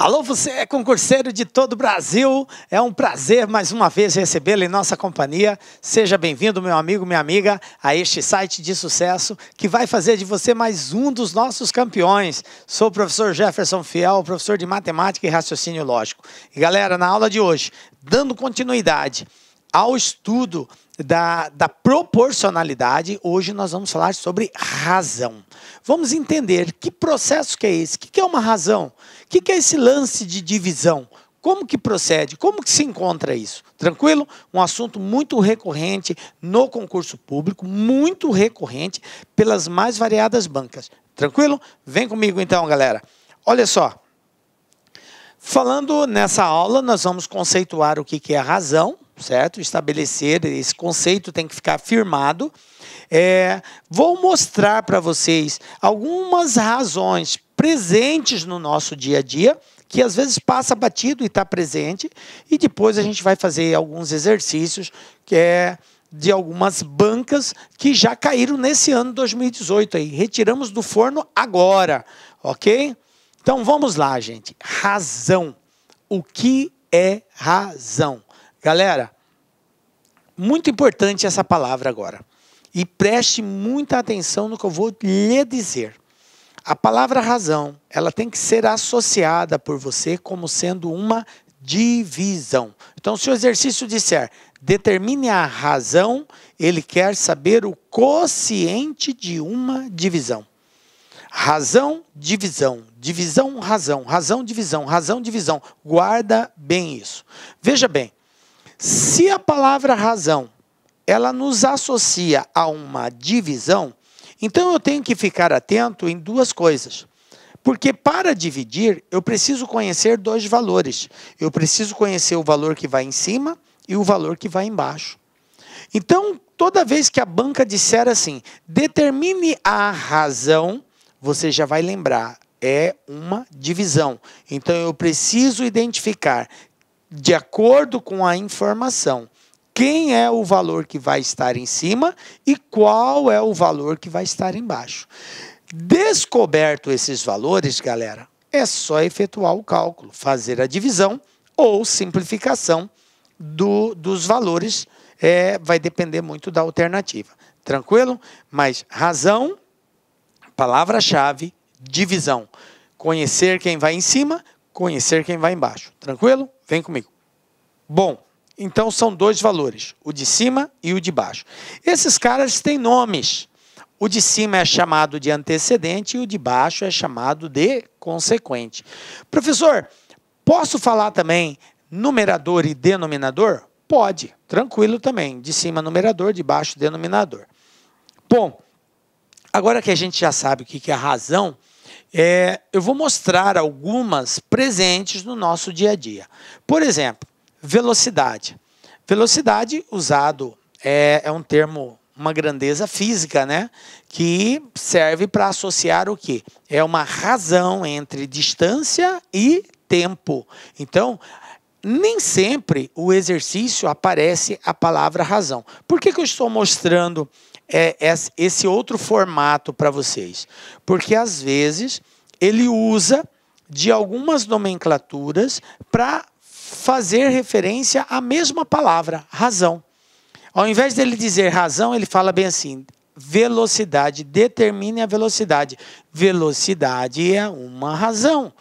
Alô, você é concurseiro de todo o Brasil. É um prazer mais uma vez recebê-lo em nossa companhia. Seja bem-vindo, meu amigo, minha amiga, a este site de sucesso que vai fazer de você mais um dos nossos campeões. Sou o professor Jefferson Fiel, professor de matemática e raciocínio lógico. E galera, na aula de hoje, dando continuidade ao estudo da proporcionalidade, hoje nós vamos falar sobre razão. Vamos entender que processo que é esse, o que é uma razão, o que é esse lance de divisão, como que procede, como que se encontra isso, tranquilo? Um assunto muito recorrente no concurso público, muito recorrente pelas mais variadas bancas, tranquilo? Vem comigo então, galera. Olha só, falando nessa aula, nós vamos conceituar o que é a razão, certo? Estabelecer, esse conceito tem que ficar firmado. Vou mostrar para vocês algumas razões presentes no nosso dia a dia, que às vezes passa batido e está presente, e depois a gente vai fazer alguns exercícios de algumas bancas que já caíram nesse ano 2018 aí. Retiramos do forno agora, ok? Então vamos lá, gente. Razão. O que é razão? Galera, muito importante essa palavra agora. E preste muita atenção no que eu vou lhe dizer. A palavra razão, ela tem que ser associada por você como sendo uma divisão. Então, se o exercício disser, determine a razão, ele quer saber o quociente de uma divisão. Razão, divisão, divisão, razão, razão, divisão, razão, divisão. Guarda bem isso. Veja bem, se a palavra razão, ela nos associa a uma divisão, então eu tenho que ficar atento em duas coisas. Porque para dividir, eu preciso conhecer dois valores. Eu preciso conhecer o valor que vai em cima e o valor que vai embaixo. Então, toda vez que a banca disser assim, determine a razão, você já vai lembrar, é uma divisão. Então, eu preciso identificar, de acordo com a informação, quem é o valor que vai estar em cima e qual é o valor que vai estar embaixo. Descoberto esses valores, galera, é só efetuar o cálculo, fazer a divisão ou simplificação dos valores, vai depender muito da alternativa. Tranquilo? Mas razão, palavra-chave, divisão. Conhecer quem vai em cima, conhecer quem vai embaixo. Tranquilo? Vem comigo. Bom, então são dois valores, o de cima e o de baixo. Esses caras têm nomes. O de cima é chamado de antecedente e o de baixo é chamado de consequente. Professor, posso falar também numerador e denominador? Pode, tranquilo também. De cima numerador, de baixo denominador. Bom, agora que a gente já sabe o que é a razão, eu vou mostrar algumas presentes no nosso dia a dia. Por exemplo, velocidade. Velocidade, usado, é um termo, uma grandeza física, né? Que serve para associar o quê? É uma razão entre distância e tempo. Então, nem sempre o exercício aparece a palavra razão. Por que eu estou mostrando esse outro formato para vocês? Porque, às vezes, ele usa de algumas nomenclaturas para fazer referência à mesma palavra, razão. Ao invés dele dizer razão, ele fala bem assim, velocidade, determine a velocidade. Velocidade é uma razão.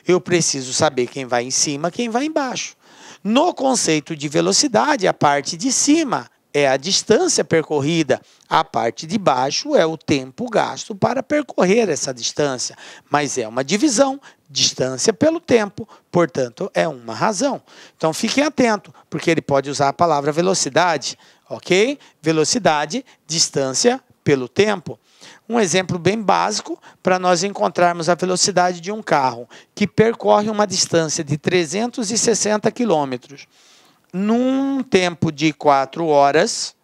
Eu preciso saber quem vai em cima, quem vai embaixo. No conceito de velocidade, a parte de cima é a distância percorrida, a parte de baixo é o tempo gasto para percorrer essa distância, mas é uma divisão, distância pelo tempo, portanto, é uma razão. Então, fiquem atentos, porque ele pode usar a palavra velocidade, ok? Velocidade, distância pelo tempo. Um exemplo bem básico para nós encontrarmos a velocidade de um carro que percorre uma distância de 360 quilômetros. Num tempo de 4 horas,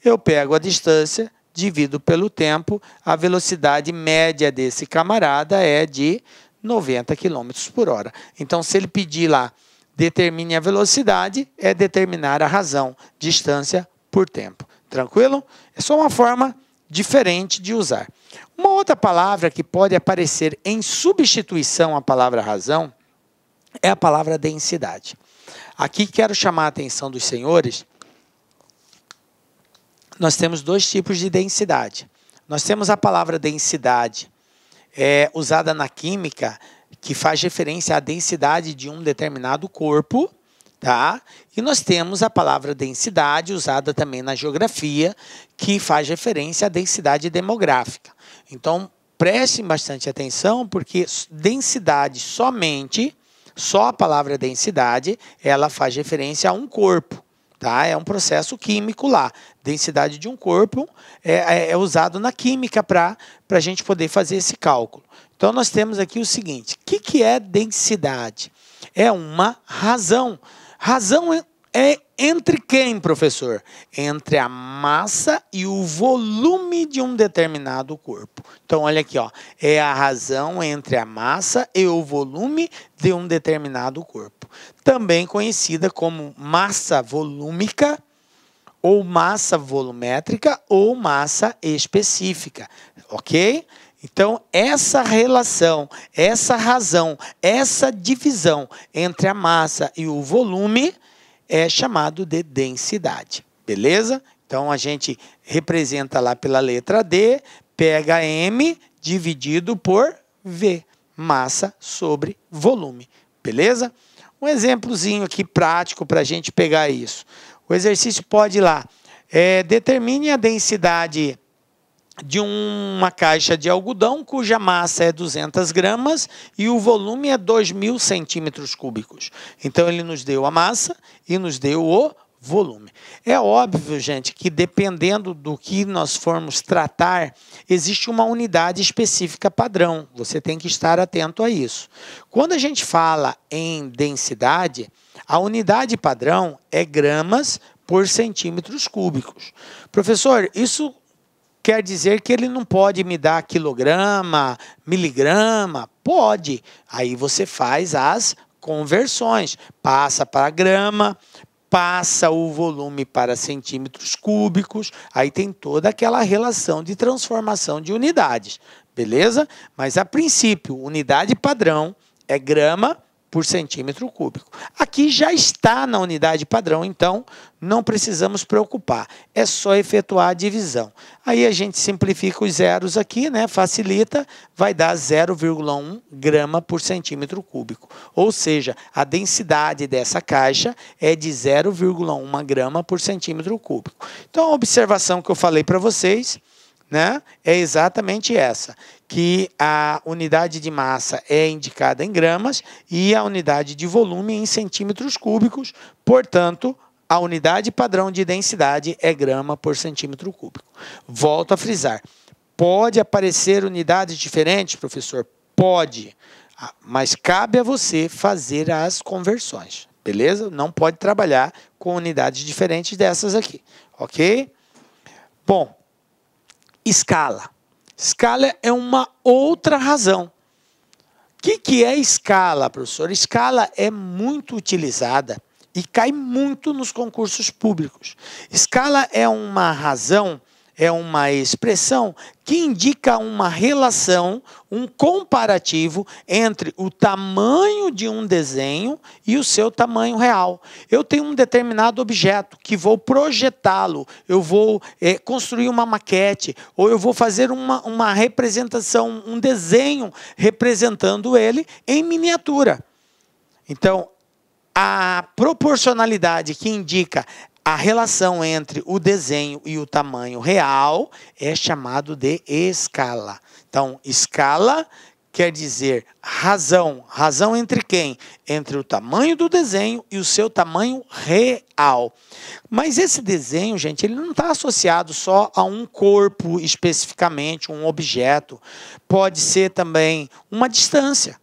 eu pego a distância, divido pelo tempo, a velocidade média desse camarada é de 90 km por hora. Então, se ele pedir lá, determine a velocidade, é determinar a razão, distância por tempo. Tranquilo? É só uma forma diferente de usar. Uma outra palavra que pode aparecer em substituição à palavra razão é a palavra densidade. Aqui quero chamar a atenção dos senhores. Nós temos dois tipos de densidade. Nós temos a palavra densidade, usada na química, que faz referência à densidade de um determinado corpo, tá? E nós temos a palavra densidade, usada também na geografia, que faz referência à densidade demográfica. Então, prestem bastante atenção, porque densidade somente, só a palavra densidade, ela faz referência a um corpo. Tá? É um processo químico lá. Densidade de um corpo é usado na química para a gente poder fazer esse cálculo. Então, nós temos aqui o seguinte. O que é densidade? É uma razão. Razão é entre quem, professor? Entre a massa e o volume de um determinado corpo. Então, olha aqui, ó, é a razão entre a massa e o volume de um determinado corpo. Também conhecida como massa volúmica, ou massa volumétrica, ou massa específica, ok? Então, essa relação, essa razão, essa divisão entre a massa e o volume é chamado de densidade, beleza? Então, a gente representa lá pela letra D, pega M dividido por V, massa sobre volume, beleza? Um exemplozinho aqui prático para a gente pegar isso. O exercício pode ir lá. Determine a densidade de uma caixa de algodão cuja massa é 200 gramas e o volume é 2.000 centímetros cúbicos. Então, ele nos deu a massa e nos deu o volume. É óbvio, gente, que dependendo do que nós formos tratar, existe uma unidade específica padrão. Você tem que estar atento a isso. Quando a gente fala em densidade, a unidade padrão é gramas por centímetros cúbicos. Professor, isso quer dizer que ele não pode me dar quilograma, miligrama? Pode. Aí você faz as conversões. Passa para grama, passa o volume para centímetros cúbicos. Aí tem toda aquela relação de transformação de unidades. Beleza? Mas, a princípio, unidade padrão é grama por centímetro cúbico. Aqui já está na unidade padrão, então não precisamos preocupar. É só efetuar a divisão. Aí a gente simplifica os zeros aqui, né? Facilita, vai dar 0,1 grama por centímetro cúbico. Ou seja, a densidade dessa caixa é de 0,1 grama por centímetro cúbico. Então, a observação que eu falei para vocês, né, é exatamente essa, que a unidade de massa é indicada em gramas e a unidade de volume em centímetros cúbicos, portanto, a unidade padrão de densidade é grama por centímetro cúbico. Volto a frisar, pode aparecer unidades diferentes, professor? Pode, mas cabe a você fazer as conversões, beleza? Não pode trabalhar com unidades diferentes dessas aqui, ok? Bom, escala. Escala é uma outra razão. O que é escala, professor? Escala é muito utilizada e cai muito nos concursos públicos. Escala é uma razão, é uma expressão que indica uma relação, um comparativo entre o tamanho de um desenho e o seu tamanho real. Eu tenho um determinado objeto que vou projetá-lo, eu vou construir uma maquete, ou eu vou fazer uma representação, um desenho representando ele em miniatura. Então, a proporcionalidade que indica a relação entre o desenho e o tamanho real é chamado de escala. Então, escala quer dizer razão. Razão entre quem? Entre o tamanho do desenho e o seu tamanho real. Mas esse desenho, gente, ele não está associado só a um corpo especificamente, um objeto. Pode ser também uma distância.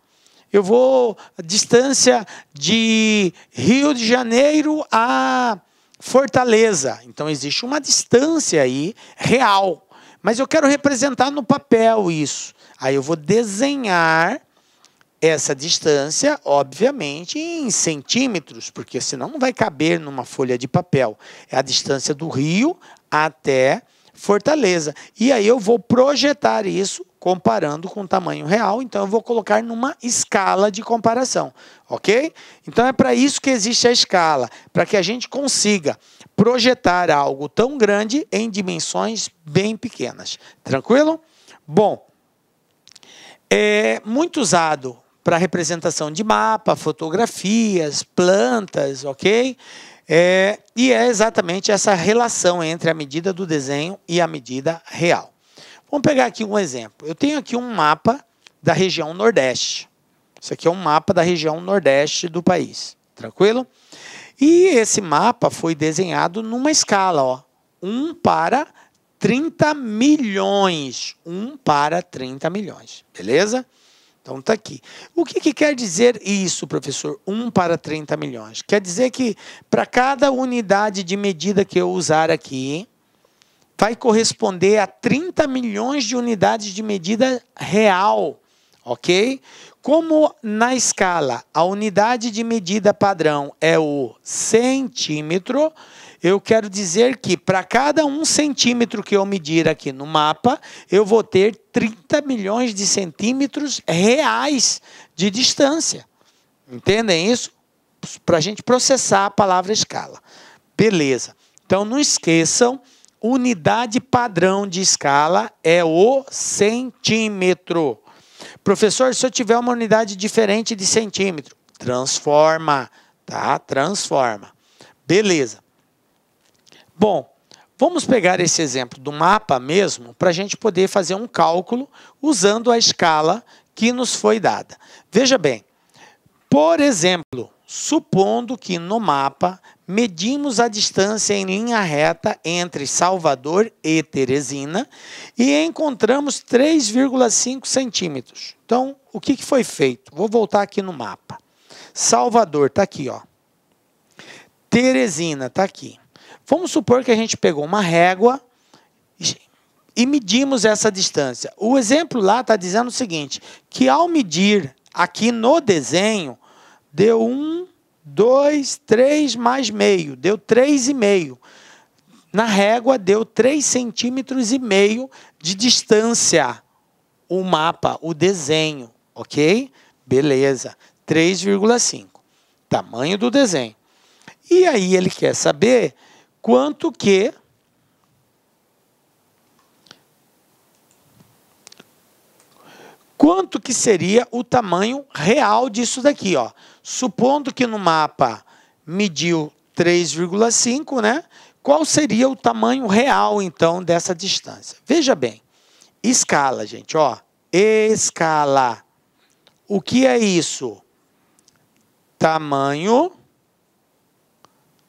Eu vou distância de Rio de Janeiro a Fortaleza. Então, existe uma distância aí real. Mas eu quero representar no papel isso. Aí eu vou desenhar essa distância, obviamente, em centímetros, porque senão não vai caber numa folha de papel. É a distância do Rio até Fortaleza. E aí eu vou projetar isso comparando com o tamanho real, então eu vou colocar numa escala de comparação, ok? Então é para isso que existe a escala, para que a gente consiga projetar algo tão grande em dimensões bem pequenas. Tranquilo? Bom, é muito usado para representação de mapa, fotografias, plantas, ok? E é exatamente essa relação entre a medida do desenho e a medida real. Vamos pegar aqui um exemplo. Eu tenho aqui um mapa da região Nordeste. Isso aqui é um mapa da região Nordeste do país. Tranquilo? E esse mapa foi desenhado numa escala, ó, 1 para 30 milhões. 1 para 30 milhões. Beleza? Então está aqui. O que quer dizer isso, professor? 1 para 30 milhões. Quer dizer que para cada unidade de medida que eu usar aqui, vai corresponder a 30 milhões de unidades de medida real, ok? Como na escala a unidade de medida padrão é o centímetro, eu quero dizer que para cada 1 centímetro que eu medir aqui no mapa, eu vou ter 30 milhões de centímetros reais de distância. Entendem isso? Para a gente processar a palavra escala. Beleza. Então não esqueçam, unidade padrão de escala é o centímetro. Professor, se eu tiver uma unidade diferente de centímetro, transforma, tá? Transforma. Beleza. Bom, vamos pegar esse exemplo do mapa mesmo para a gente poder fazer um cálculo usando a escala que nos foi dada. Veja bem, por exemplo, supondo que no mapa medimos a distância em linha reta entre Salvador e Teresina e encontramos 3,5 centímetros. Então, o que foi feito? Vou voltar aqui no mapa. Salvador está aqui, ó. Teresina está aqui. Vamos supor que a gente pegou uma régua e medimos essa distância. O exemplo lá está dizendo o seguinte, que ao medir aqui no desenho, deu 1, 2, 3 mais meio, deu 3,5. Na régua deu 3,5 centímetros de distância. O mapa, o desenho, ok? Beleza, 3,5. Tamanho do desenho. E aí ele quer saber quanto que seria o tamanho real disso daqui, ó. Supondo que no mapa mediu 3,5, né? Qual seria o tamanho real, então, dessa distância? Veja bem, escala, gente, ó. Escala. O que é isso? Tamanho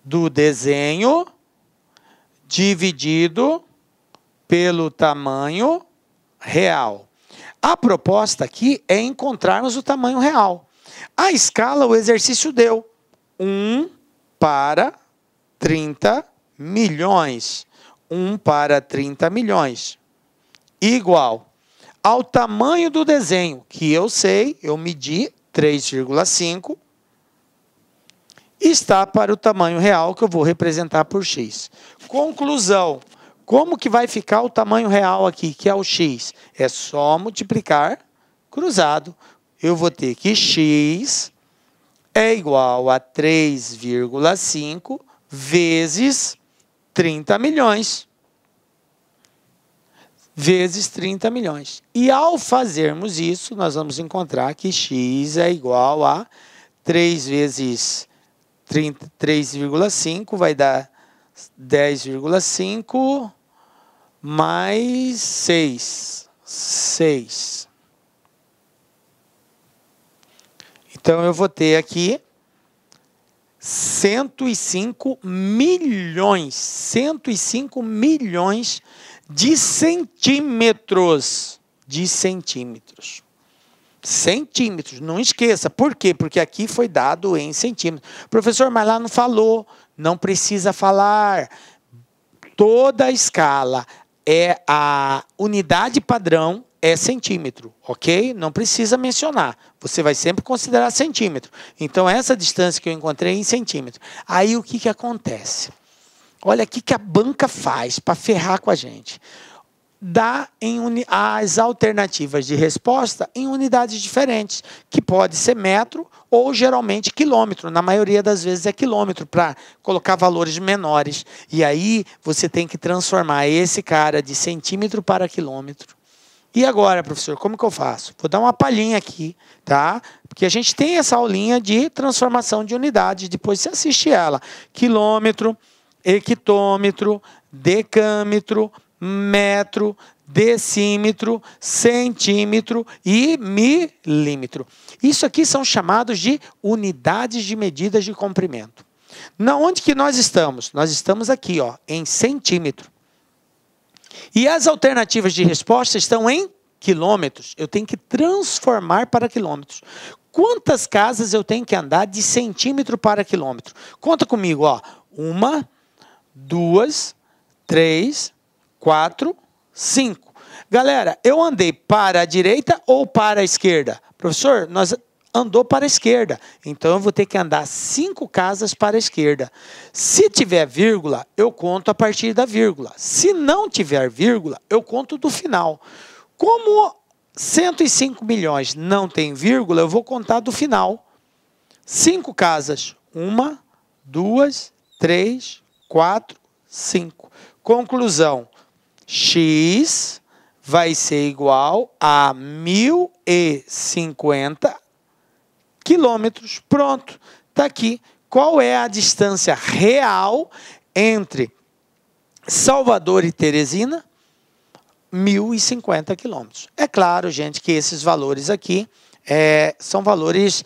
do desenho dividido pelo tamanho real. A proposta aqui é encontrarmos o tamanho real. A escala, o exercício deu 1 para 30 milhões. 1 para 30 milhões. Igual ao tamanho do desenho, que eu sei, eu medi 3,5, está para o tamanho real, que eu vou representar por x. Conclusão. Como que vai ficar o tamanho real aqui, que é o x? É só multiplicar cruzado. Eu vou ter que x é igual a 3,5 vezes 30 milhões. Vezes 30 milhões. E ao fazermos isso, nós vamos encontrar que x é igual a 3 vezes 3,5 vai dar 10,5 mais 6. 6. Então, eu vou ter aqui 105 milhões. 105 milhões de centímetros. De centímetros. Centímetros, não esqueça. Por quê? Porque aqui foi dado em centímetros. Professor, mas lá não falou. Não precisa falar. Toda a escala é a unidade padrão é centímetro, ok? Não precisa mencionar. Você vai sempre considerar centímetro. Então, essa distância que eu encontrei é em centímetro. Aí, o que acontece? Olha o que a banca faz para ferrar com a gente. Dá as alternativas de resposta em unidades diferentes, que pode ser metro ou geralmente quilômetro. Na maioria das vezes é quilômetro, para colocar valores menores. E aí você tem que transformar esse cara de centímetro para quilômetro. E agora, professor, como que eu faço? Vou dar uma palhinha aqui, tá? Porque a gente tem essa aulinha de transformação de unidades, depois você assiste ela. Quilômetro, hectômetro, decâmetro, metro, decímetro, centímetro e milímetro. Isso aqui são chamados de unidades de medidas de comprimento. Na onde que nós estamos? Nós estamos aqui, ó, em centímetro. E as alternativas de resposta estão em quilômetros. Eu tenho que transformar para quilômetros. Quantas casas eu tenho que andar de centímetro para quilômetro? Conta comigo, ó. 1, 2, 3, 4, 5. Galera, eu andei para a direita ou para a esquerda? Professor, nós andou para a esquerda. Então, eu vou ter que andar 5 casas para a esquerda. Se tiver vírgula, eu conto a partir da vírgula. Se não tiver vírgula, eu conto do final. Como 105 milhões não tem vírgula, eu vou contar do final. 5 casas. 1, 2, 3, 4, 5. Conclusão. X vai ser igual a 1.050 quilômetros. Pronto, está aqui. Qual é a distância real entre Salvador e Teresina? 1.050 quilômetros. É claro, gente, que esses valores aqui são valores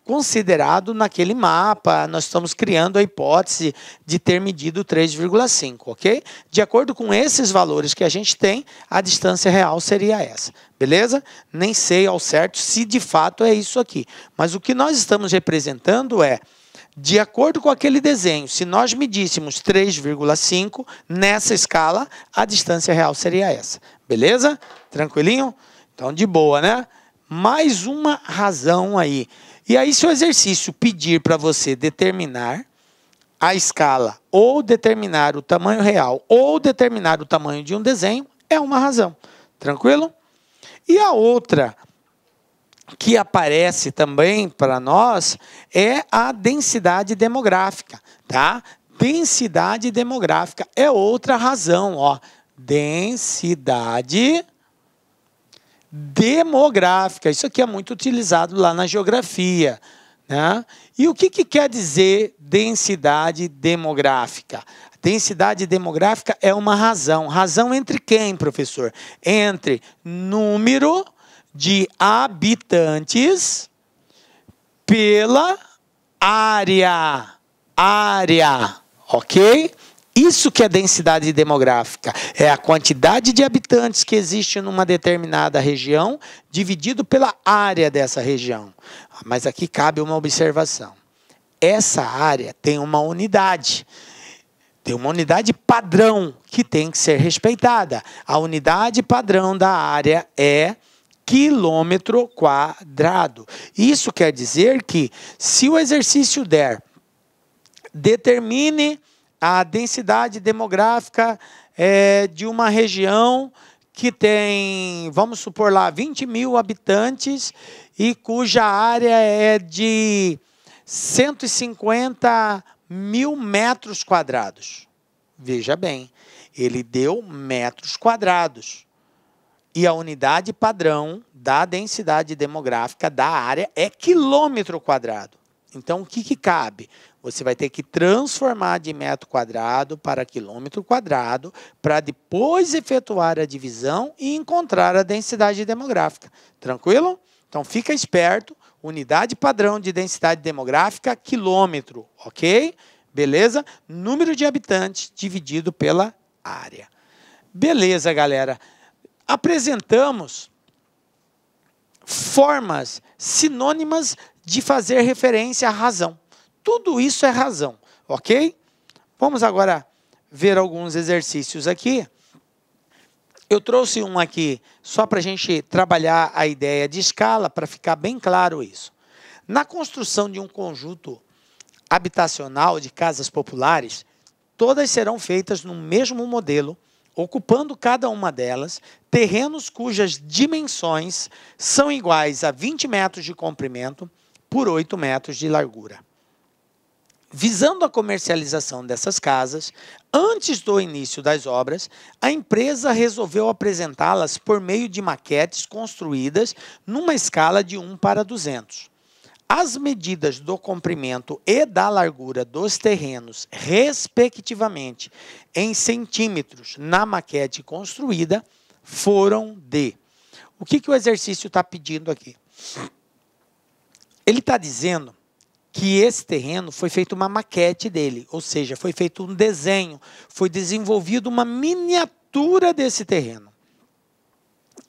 considerados naquele mapa. Nós estamos criando a hipótese de ter medido 3,5, ok? De acordo com esses valores que a gente tem, a distância real seria essa, beleza? Nem sei ao certo se de fato é isso aqui, mas o que nós estamos representando é, de acordo com aquele desenho, se nós medíssemos 3,5 nessa escala, a distância real seria essa, beleza? Tranquilinho? Então, de boa, né? Mais uma razão aí. E aí, se o exercício pedir para você determinar a escala, ou determinar o tamanho real, ou determinar o tamanho de um desenho, é uma razão. Tranquilo? E a outra que aparece também para nós é a densidade demográfica, tá? Densidade demográfica é outra razão, ó. Densidade demográfica. Isso aqui é muito utilizado lá na geografia, né? E o que quer dizer densidade demográfica? Densidade demográfica é uma razão. Razão entre quem, professor? Entre número de habitantes pela área. Área, ok? Isso que é densidade demográfica, é a quantidade de habitantes que existe numa determinada região, dividido pela área dessa região. Mas aqui cabe uma observação. Essa área tem uma unidade padrão que tem que ser respeitada. A unidade padrão da área é quilômetro quadrado. Isso quer dizer que, se o exercício der, determine a densidade demográfica de uma região que tem, vamos supor lá, 20 mil habitantes e cuja área é de 150 mil metros quadrados. Veja bem, ele deu metros quadrados. E a unidade padrão da densidade demográfica da área é quilômetro quadrado. Então, o que cabe? Você vai ter que transformar de metro quadrado para quilômetro quadrado para depois efetuar a divisão e encontrar a densidade demográfica. Tranquilo? Então, fica esperto. Unidade padrão de densidade demográfica, quilômetro, ok? Beleza? Número de habitantes dividido pela área. Beleza, galera. Apresentamos formas sinônimas de fazer referência à razão. Tudo isso é razão, ok? Vamos agora ver alguns exercícios aqui. Eu trouxe um aqui só para a gente trabalhar a ideia de escala, para ficar bem claro isso. Na construção de um conjunto habitacional de casas populares, Todas serão feitas no mesmo modelo, ocupando cada uma delas terrenos cujas dimensões são iguais a 20 metros de comprimento por 8 metros de largura. Visando a comercialização dessas casas, antes do início das obras, a empresa resolveu apresentá-las por meio de maquetes construídas numa escala de 1:200. As medidas do comprimento e da largura dos terrenos, respectivamente, em centímetros na maquete construída, foram de... O que o exercício está pedindo aqui? Ele está dizendo que esse terreno foi feito uma maquete dele, ou seja, foi feito um desenho, foi desenvolvido uma miniatura desse terreno.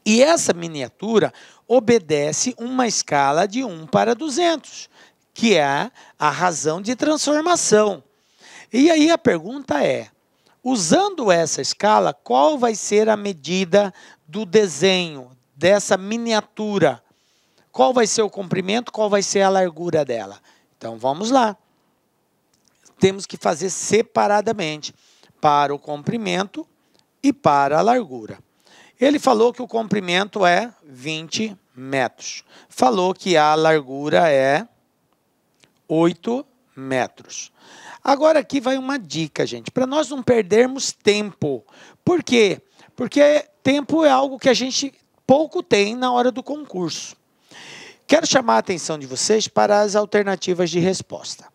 E essa miniatura obedece uma escala de 1:200, que é a razão de transformação. E aí a pergunta é, usando essa escala, qual vai ser a medida do desenho dessa miniatura? Qual vai ser o comprimento, qual vai ser a largura dela? Então, vamos lá. Temos que fazer separadamente para o comprimento e para a largura. Ele falou que o comprimento é 20 metros. Falou que a largura é 8 metros. Agora, aqui vai uma dica, gente, para nós não perdermos tempo. Por quê? Porque tempo é algo que a gente pouco tem na hora do concurso. Quero chamar a atenção de vocês para as alternativas de resposta.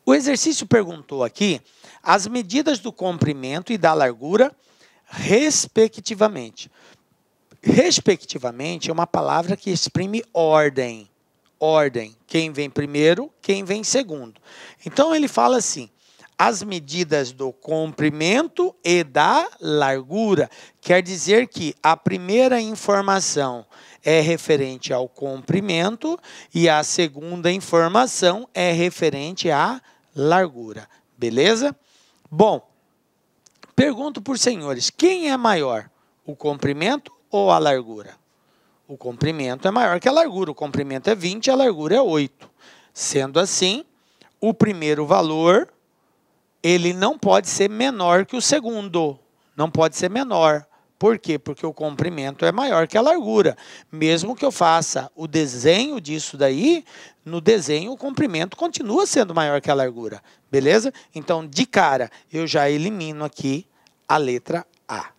O exercício perguntou aqui as medidas do comprimento e da largura, respectivamente. Respectivamente é uma palavra que exprime ordem. Ordem. Quem vem primeiro, quem vem segundo. Então, ele fala assim, as medidas do comprimento e da largura. Quer dizer que a primeira informação é referente ao comprimento e a segunda informação é referente à largura. Beleza? Bom, pergunto por senhores, quem é maior, o comprimento ou a largura? O comprimento é maior que a largura, o comprimento é 20, a largura é 8. Sendo assim, o primeiro valor, ele não pode ser menor que o segundo, não pode ser menor. Por quê? Porque o comprimento é maior que a largura. Mesmo que eu faça o desenho disso daí, no desenho o comprimento continua sendo maior que a largura. Beleza? Então, de cara, eu já elimino aqui a letra A.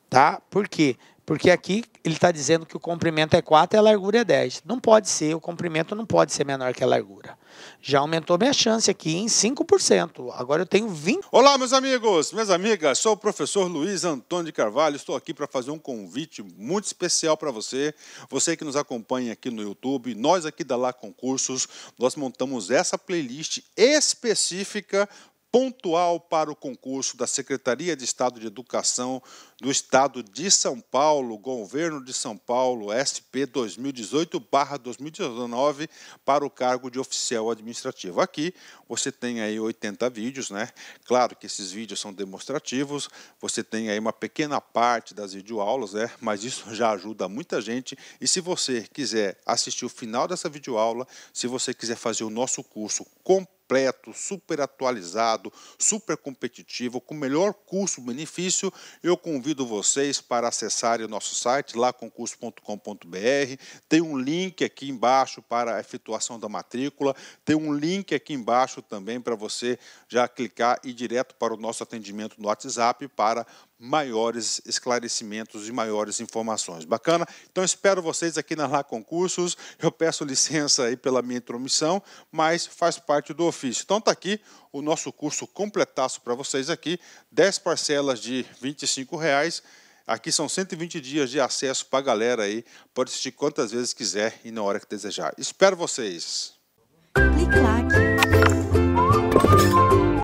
Tá? Por quê? Porque aqui ele está dizendo que o comprimento é 4 e a largura é 10. Não pode ser, o comprimento não pode ser menor que a largura. Já aumentou minha chance aqui em 5%. Agora eu tenho 20%. Olá, meus amigos, minhas amigas. Sou o professor Luiz Antônio de Carvalho. Estou aqui para fazer um convite muito especial para você. Você que nos acompanha aqui no YouTube. Nós aqui da Lá Concursos, nós montamos essa playlist específica pontual para o concurso da Secretaria de Estado de Educação do Estado de São Paulo, Governo de São Paulo, SP 2018/2019, para o cargo de oficial administrativo. Aqui você tem aí 80 vídeos, né? Claro que esses vídeos são demonstrativos, você tem aí uma pequena parte das videoaulas, né? Mas isso já ajuda muita gente. E se você quiser assistir o final dessa videoaula, se você quiser fazer o nosso curso completo, super atualizado, super competitivo, com melhor custo-benefício, eu convido vocês para acessarem o nosso site, laconcurso.com.br. Tem um link aqui embaixo para a efetuação da matrícula, tem um link aqui embaixo também para você já clicar e ir direto para o nosso atendimento no WhatsApp para maiores esclarecimentos e maiores informações. Bacana? Então, espero vocês aqui na Lá Concursos. Eu peço licença aí pela minha intromissão, mas faz parte do ofício. Então, está aqui o nosso curso completaço para vocês aqui, 10 parcelas de R$ 25,00. Aqui são 120 dias de acesso para a galera aí, pode assistir quantas vezes quiser e na hora que desejar. Espero vocês! Clique lá.